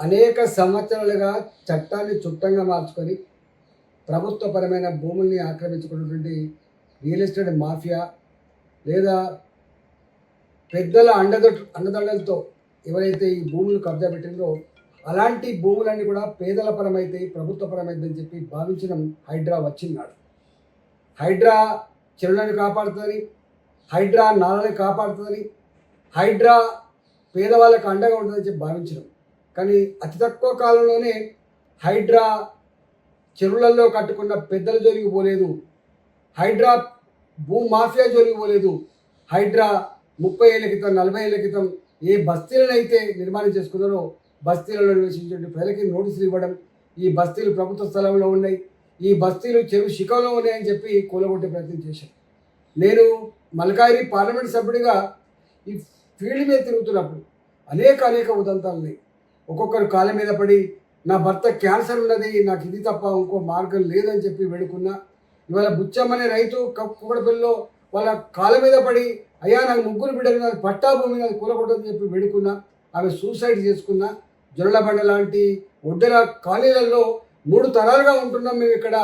అనేక సంవత్సరాలుగా చట్టాన్ని చుట్టంగా మార్చుకొని ప్రభుత్వపరమైన భూముల్ని ఆక్రమించుకున్నటువంటి రియల్ ఎస్టేట్ మాఫియా లేదా పెద్దల అండదండలతో ఎవరైతే ఈ భూములు కబ్జా పెట్టిందో అలాంటి భూములన్నీ కూడా పేదల పరమైతే ప్రభుత్వ పరమైందని చెప్పి భావించిన హైడ్రా వచ్చినాడు. హైడ్రా చెరువులను కాపాడుతుందని, హైడ్రా నాలని కాపాడుతుందని, హైడ్రా పేదవాళ్ళకు అండగా ఉంటుందని చెప్పి భావించడం. కానీ అతి తక్కువ కాలంలోనే హైడ్రా చెరువులలో కట్టుకున్న పెద్దల జోలికి పోలేదు, హైడ్రా భూ మాఫియా జోలికి పోలేదు. హైడ్రా 30 ఏళ్ల క్రితం 40 ఏళ్ల క్రితం ఏ బస్తీలనైతే నిర్మాణం చేసుకున్నారో బస్తీలలో నివసించే ప్రజలకి నోటీసులు ఇవ్వడం, ఈ బస్తీలు ప్రభుత్వ స్థలంలో ఉన్నాయి, ఈ బస్తీలు చెరువు శిఖంలో ఉన్నాయని చెప్పి కూలగొట్టే ప్రయత్నం చేశాను. నేను మల్కాయిరి పార్లమెంట్ సభ్యుడిగా ఈ ఫీల్డ్ మీద తిరుగుతున్నప్పుడు అనేక ఉదంతాలు ఉన్నాయి. ఒక్కొక్కరు కాళ్ళ మీద పడి నా భర్త క్యాన్సర్ ఉన్నది, నాకు ఇది తప్ప ఇంకో మార్గం లేదని చెప్పి వేడుకున్నా. ఇవాళ బుచ్చమ్మనే రైతు కుక్కడపల్లిలో వాళ్ళ కాళ్ళ మీద పడి అయ్యా నాకు 3 బిడ్డలు నాది పట్టా భూమి నాది కూలగొట్టని చెప్పి వేడుకున్నా. ఆమె సూసైడ్ చేసుకున్నా. జొరలబండ లాంటి ఒడ్డెల కాలనీలలో 3 తరాలుగా ఉంటున్నాం మేము ఇక్కడ,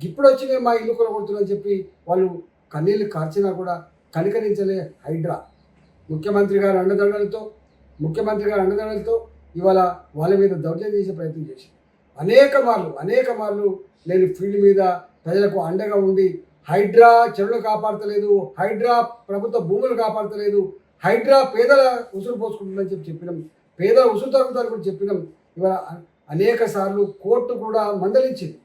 ఇప్పుడు వచ్చి మేము మా ఇల్లు కూలగొడుతున్నామని చెప్పి వాళ్ళు కన్నీళ్ళు కార్చినా కూడా కనికరించలే హైడ్రా. ముఖ్యమంత్రి గారి అండదండలతో ఇవాళ వాళ్ళ మీద దౌర్జన్యం చేసే ప్రయత్నం చేసి అనేక మార్లు నేను ఫీల్డ్ మీద ప్రజలకు అండగా ఉండి హైడ్రా చెరువులు కాపాడతలేదు, హైడ్రా ప్రభుత్వ భూములు కాపాడతలేదు, హైడ్రా పేదల ఉసురు పోసుకుంటుందని చెప్పినాం, పేదల ఉసురు తగ్గుతారు కూడా చెప్పినాం. ఇవాళ అనేక సార్లు కోర్టు కూడా మందలించింది,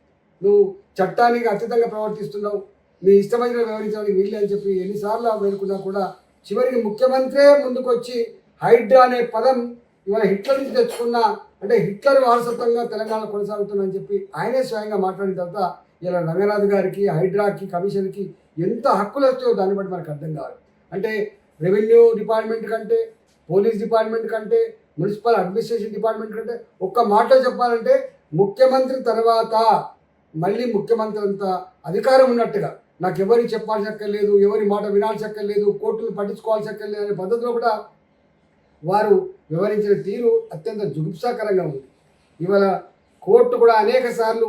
నువ్వు చట్టానికి అతీతంగా ప్రవర్తిస్తున్నావు, నీ ఇష్టమైన వ్యవహరించడానికి వీళ్ళు అని చెప్పి ఎన్నిసార్లు వేడుకున్నా కూడా చివరికి ముఖ్యమంత్రే ముందుకొచ్చి హైడ్రా అనే పదం ఇవాళ హిట్లర్ నుంచి తెచ్చుకున్న, అంటే హిట్లర్ వారసత్వంగా తెలంగాణ కొనసాగుతుందని చెప్పి ఆయనే స్వయంగా మాట్లాడిన తర్వాత ఇలా రంగనాథ్ గారికి, హైడ్రాకి, కమిషన్కి ఎంత హక్కులు వస్తాయో దాన్ని బట్టి మనకు అర్థం కావాలి. అంటే రెవెన్యూ డిపార్ట్మెంట్ కంటే, పోలీస్ డిపార్ట్మెంట్ కంటే, మున్సిపల్ అడ్మినిస్ట్రేషన్ డిపార్ట్మెంట్ కంటే ఒక్క మాటలో చెప్పాలంటే ముఖ్యమంత్రి తర్వాత మళ్ళీ ముఖ్యమంత్రి అంత అధికారం ఉన్నట్టుగా నాకు ఎవరికి చెప్పాల్సి అక్కర్లేదు, ఎవరి మాట వినాల్సి అక్కర్లేదు, కోర్టులు పట్టించుకోవాల్సి అక్కర్లేదు అనే పద్ధతిలో కూడా వారు వివరించిన తీరు అత్యంత జుగుప్సాకరంగా ఉంది. ఇవాళ కోర్టు కూడా అనేక సార్లు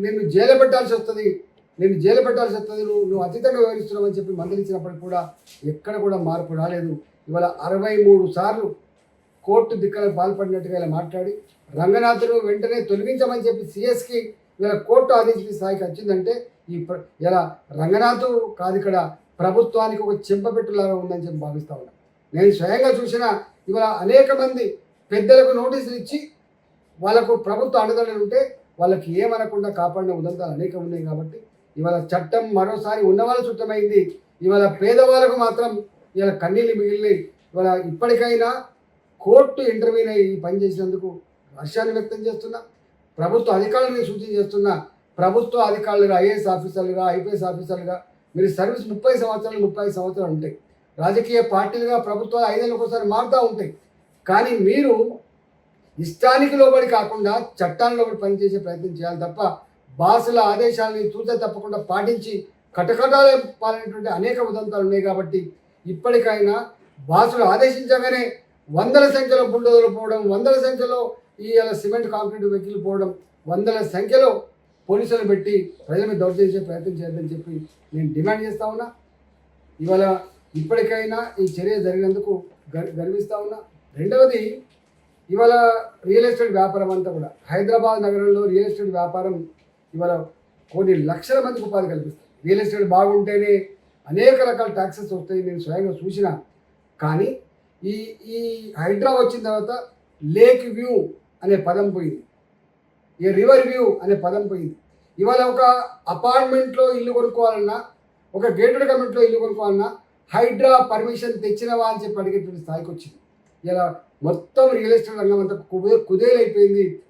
నిన్ను జైలు పెట్టాల్సి వస్తుంది, నువ్వు అతీతంగా వివరిస్తున్నావు అని చెప్పి మందలించినప్పటికీ కూడా ఎక్కడ కూడా మార్పు రాలేదు. ఇవాళ 63 సార్లు కోర్టు దిక్కలకు పాల్పడినట్టుగా ఇలా మాట్లాడి రంగనాథ్ను వెంటనే తొలగించమని చెప్పి సిఎస్కి ఇలా కోర్టు ఆదేశించిన స్థాయికి వచ్చిందంటే ఇలా రంగనాథ్ కాదు, ఇక్కడ ప్రభుత్వానికి ఒక చెంపపెట్టులాగా ఉందని చెప్పి భావిస్తూ ఉన్నాను. నేను స్వయంగా చూసిన ఇవాళ అనేక మంది పెద్దలకు నోటీసులు ఇచ్చి వాళ్ళకు ప్రభుత్వ అండదండలు ఉంటే వాళ్ళకి ఏమనకుండా కాపాడిన ఉదంతాలు అనేకం ఉన్నాయి. కాబట్టి ఇవాళ చట్టం మరోసారి ఉన్నవాళ్ళ చుట్టమైంది. ఇవాళ పేదవాళ్ళకు మాత్రం ఇవాళ కన్నీళ్ళు మిగిలినాయి. ఇవాళ ఇప్పటికైనా కోర్టు ఇంటర్వ్యూని ఈ పని చేసినందుకు హర్షాన్ని వ్యక్తం చేస్తున్నా. ప్రభుత్వ అధికారులను సూచన చేస్తున్నా, ప్రభుత్వ అధికారులుగా ఐఏఎస్ ఆఫీసర్లుగా, ఐపీఎస్ ఆఫీసర్లుగా మీరు సర్వీస్ 30 సంవత్సరాలు 35 సంవత్సరాలు ఉంటాయి. రాజకీయ పార్టీలుగా ప్రభుత్వాలు 5 ఏళ్ళకి ఒకసారి మారుతూ ఉంటాయి. కానీ మీరు ఇష్టానికి లోబడి కాకుండా చట్టాన్ని లోబడి పనిచేసే ప్రయత్నం చేయాలి తప్ప బాసుల ఆదేశాలని తూచ తప్పకుండా పాటించి కటకటాలే పాలైనటువంటి అనేక ఉదంతాలు ఉన్నాయి. కాబట్టి ఇప్పటికైనా బాసులు ఆదేశించగానే వందల సంఖ్యలో బుల్డోజర్లు పోవడం, వందల సంఖ్యలో ఈ సిమెంట్ కాంక్రీట్ వెహికల్ పోవడం, వందల సంఖ్యలో పోలీసులు పెట్టి ప్రజల మీద దౌర్జన్యం ప్రయత్నం చేయొద్దని చెప్పి నేను డిమాండ్ చేస్తూ ఉన్నా. ఇవాళ ఇప్పటికైనా ఈ చర్య జరిగినందుకు గర్విస్తూ ఉన్నా. రెండవది, ఇవాళ రియల్ ఎస్టేట్ వ్యాపారం అంతా కూడా హైదరాబాద్ నగరంలో రియల్ ఎస్టేట్ వ్యాపారం ఇవాళ కొన్ని లక్షల మందికి ఉపాధి కల్పిస్తుంది. రియల్ ఎస్టేట్ బాగుంటేనే అనేక రకాల ట్యాక్సెస్ వస్తాయి, నేను స్వయంగా చూసిన. కానీ ఈ హైడ్రా వచ్చిన తర్వాత లేక్ వ్యూ అనే పదం పోయింది, ఈ రివర్ వ్యూ అనే పదం పోయింది. ఇవాళ ఒక అపార్ట్మెంట్లో ఇల్లు కొనుక్కోవాలన్నా, ఒక గేటెడ్ కమ్యూనిటీలో ఇల్లు కొనుక్కోవాలన్నా హైడ్రా పర్మిషన్ తెచ్చినవా అని చెప్పి అడిగేటువంటి స్థాయికి వచ్చింది. ఇలా మొత్తం రియల్ ఎస్టేట్ రంగం అంతా కుదేలైపోయింది.